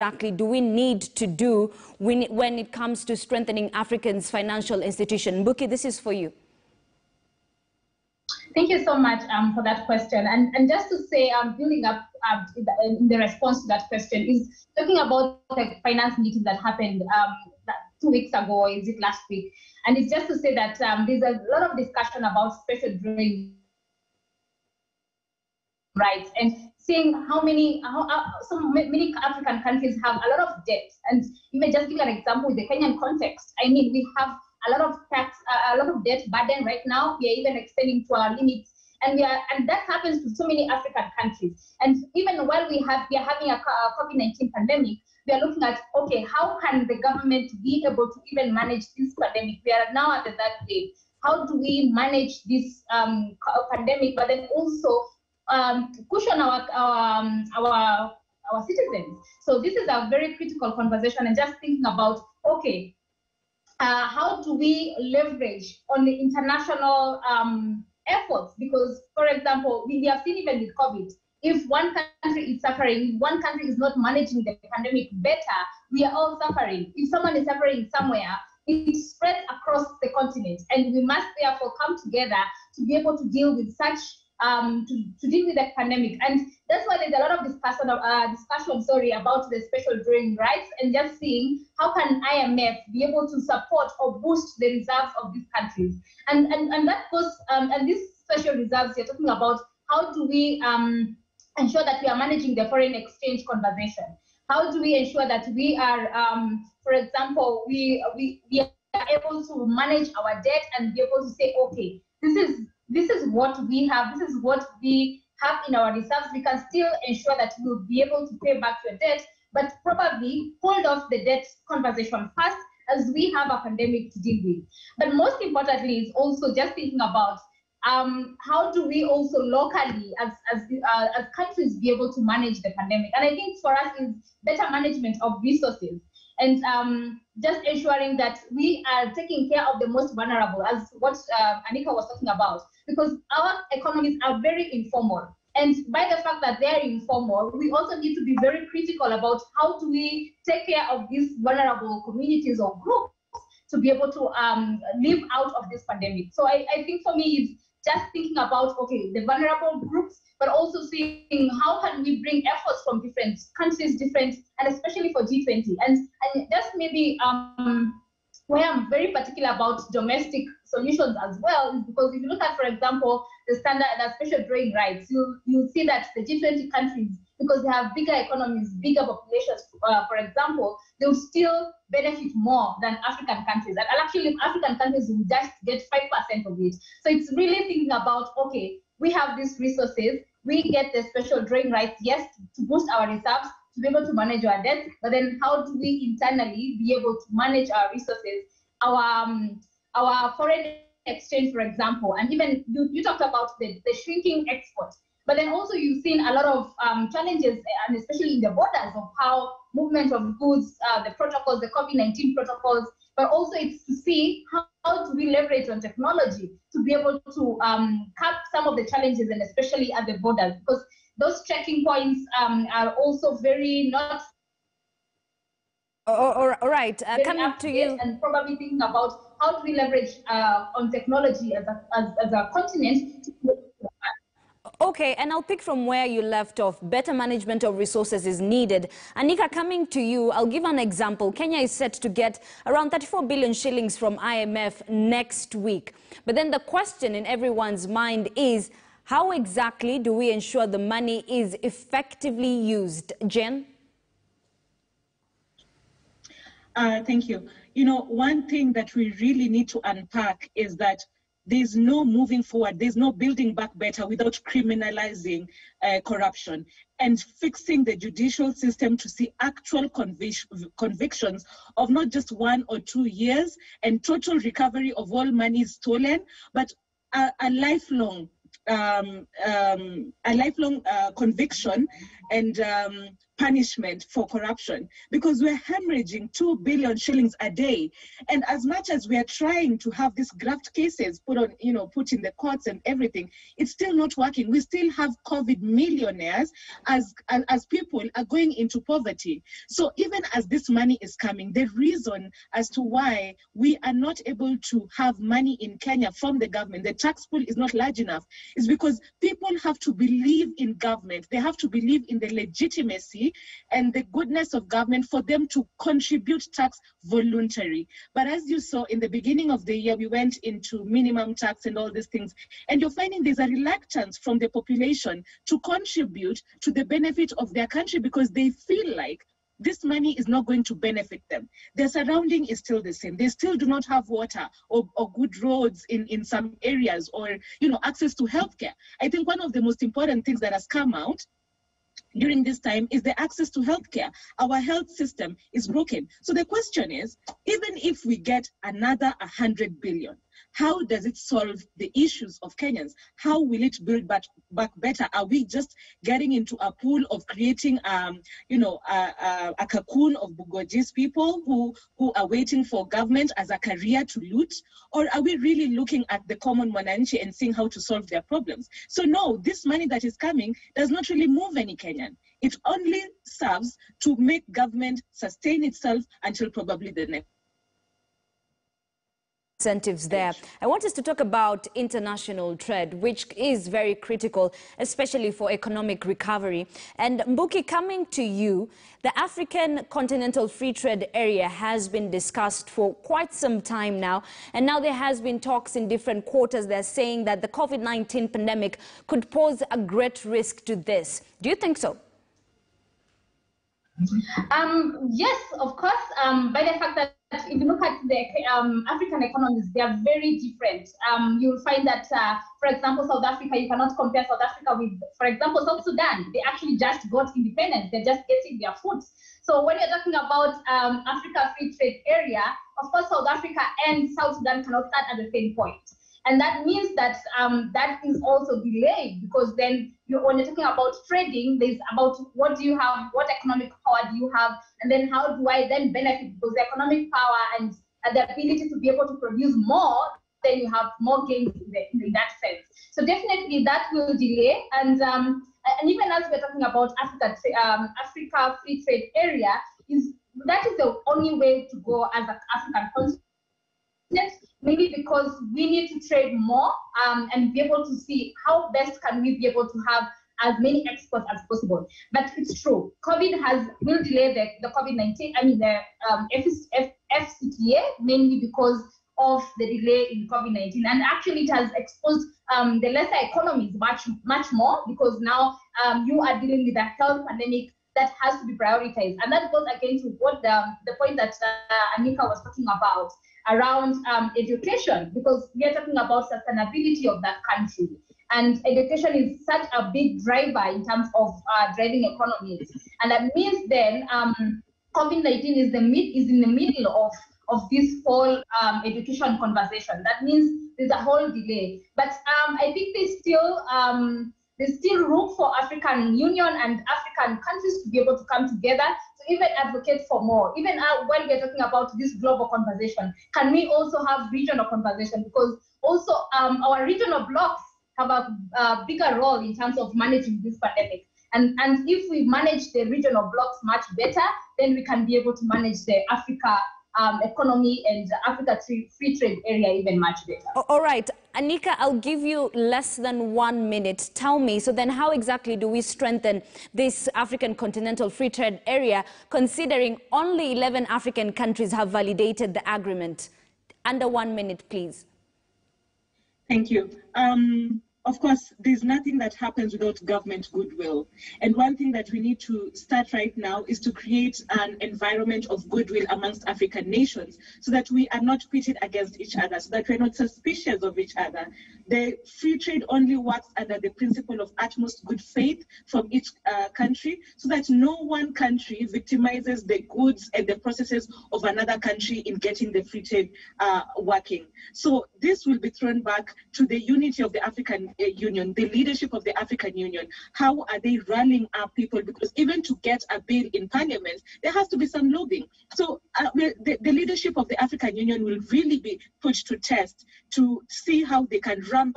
exactly do we need to do when it comes to strengthening Africans' financial institution? Mbuki, this is for you. Thank you so much for that question. And just to say, building up in the response to that question is talking about the finance meeting that happened 2 weeks ago, or is it last week? And it's just to say that there's a lot of discussion about special drawing rights and seeing how many African countries have a lot of debt. And you may just give an example with the Kenyan context. I mean, we have a lot of tax, a lot of debt burden right now. We are even extending to our limits, and that happens to so many African countries. And even while we are having a COVID-19 pandemic, we are looking at, okay, how can the government be able to even manage this pandemic? We are now at the third wave. How do we manage this pandemic, but then also cushion our citizens? So this is a very critical conversation, and just thinking about, okay, how do we leverage on the international efforts? Because, for example, we have seen even with COVID, if one country is suffering, if one country is not managing the pandemic better, we are all suffering. If someone is suffering somewhere, it spreads across the continent, and we must therefore come together to be able to deal with such to deal with the pandemic. And that's why there's a lot of discussion about the special drawing rights, and just seeing how can IMF be able to support or boost the reserves of these countries. And that goes, and these special reserves you're talking about, how do we ensure that we are managing the foreign exchange conversation? How do we ensure that we are, for example, we are able to manage our debt and be able to say, okay, this is what we have, this is what we have in our reserves. We can still ensure that we'll be able to pay back your debt, but probably hold off the debt conversation first, as we have a pandemic to deal with. But most importantly is also just thinking about how do we also locally as countries be able to manage the pandemic. And I think for us is better management of resources, and just ensuring that we are taking care of the most vulnerable, as what Anika was talking about, because our economies are very informal. And by the fact that they're informal, we also need to be very critical about how do we take care of these vulnerable communities or groups to be able to live out of this pandemic. So I think for me, it's just thinking about, okay, the vulnerable groups, but also seeing how can we bring efforts from different countries, and especially for G20. And just maybe where I'm very particular about domestic solutions as well is because if you look at, for example, the special drawing rights, you'll see that the G20 countries, because they have bigger economies, bigger populations, for example, they'll still benefit more than African countries. And actually, African countries will just get 5% of it. So it's really thinking about, okay, we have these resources, we get the special drawing rights, yes, to boost our reserves, to be able to manage our debt, but then how do we internally be able to manage our resources, our foreign exchange, for example, and even you talked about the shrinking export. But then also you've seen a lot of challenges, and especially in the borders, of how movement of goods, the protocols, the COVID-19 protocols, but also it's to see how do we leverage on technology to be able to cap some of the challenges, and especially at the borders, because those checking points are also very not... All right, coming to you. And probably thinking about how do we leverage on technology as a continent. Okay, and I'll pick from where you left off. Better management of resources is needed. Anika, coming to you, I'll give an example. Kenya is set to get around 34 billion shillings from IMF next week. But then the question in everyone's mind is, how exactly do we ensure the money is effectively used? Jen? Thank you. You know, one thing that we really need to unpack is that there's no moving forward, there's no building back better without criminalizing corruption and fixing the judicial system to see actual convictions of not just 1 or 2 years and total recovery of all money stolen, but a lifelong conviction and punishment for corruption, because we're hemorrhaging 2 billion shillings a day. And as much as we are trying to have these graft cases put in the courts and everything, it's still not working. We still have COVID millionaires as people are going into poverty. So even as this money is coming, the reason as to why we are not able to have money in Kenya from the government, the tax pool is not large enough, is because people have to believe in government. They have to believe in the legitimacy and the goodness of government for them to contribute tax voluntarily. But as you saw in the beginning of the year, we went into minimum tax and all these things, and you're finding there's a reluctance from the population to contribute to the benefit of their country because they feel like this money is not going to benefit them. Their surrounding is still the same. They still do not have water or good roads in some areas, or access to healthcare. I think one of the most important things that has come out during this time is the access to healthcare. Our health system is broken. So the question is, even if we get another 100 billion, how does it solve the issues of Kenyans? How will it build back better? Are we just getting into a pool of creating, a cocoon of Bugojis people who are waiting for government as a career to loot? Or are we really looking at the common mwananchi and seeing how to solve their problems? So no, this money that is coming does not really move any Kenyan. It only serves to make government sustain itself until probably the next incentives there. I want us to talk about international trade, which is very critical, especially for economic recovery. And Mbuki, coming to you, the African Continental Free Trade Area has been discussed for quite some time now. And now there has been talks in different quarters. They're saying that the COVID-19 pandemic could pose a great risk to this. Do you think so? Yes, of course, by the fact that if you look at the African economies, they are very different. You'll find that, for example, South Africa, you cannot compare South Africa with, for example, South Sudan. They actually just got independence. They're just getting their foot. So when you're talking about Africa Free Trade Area, of course, South Africa and South Sudan cannot start at the same point. And that means that that is also delayed, because then when you're talking about trading, there's about what do you have, what economic power do you have, and then how do I then benefit, because the economic power and the ability to be able to produce more, then you have more gains in that sense. So definitely that will delay. And even as we're talking about Africa Free Trade Area, that is the only way to go as an African continent. Maybe because we need to trade more and be able to see how best can we be able to have as many exports as possible. But it's true, COVID will delay the COVID-19, the FCTA, mainly because of the delay in COVID-19. And actually it has exposed the lesser economies much more, because now you are dealing with a health pandemic that has to be prioritized. And that goes against what the point that Anika was talking about around education, because we are talking about sustainability of that country. And education is such a big driver in terms of driving economies. And that means then COVID-19 is in the middle of this whole education conversation. That means there's a whole delay. But I think there's still room for African Union and African countries to be able to come together to even advocate for more. Even when we're talking about this global conversation, can we also have regional conversation? Because also our regional blocks have a bigger role in terms of managing this pandemic. And if we manage the regional blocks much better, then we can be able to manage the Africa economy and Africa Free Trade Area even much better. All right, Anika, I'll give you less than 1 minute. Tell me, so then how exactly do we strengthen this African Continental Free Trade Area, considering only 11 African countries have validated the agreement? Under 1 minute, please. Thank you. Of course, there's nothing that happens without government goodwill. And one thing that we need to start right now is to create an environment of goodwill amongst African nations, so that we are not pitted against each other, so that we're not suspicious of each other. The free trade only works under the principle of utmost good faith from each country, so that no one country victimizes the goods and the processes of another country in getting the free trade working. So this will be thrown back to the unity of the African Union, the leadership of the African Union, how are they running up people? Because even to get a bill in Parliament, there has to be some lobbying. So the leadership of the African Union will really be put to test to see how they can ramp up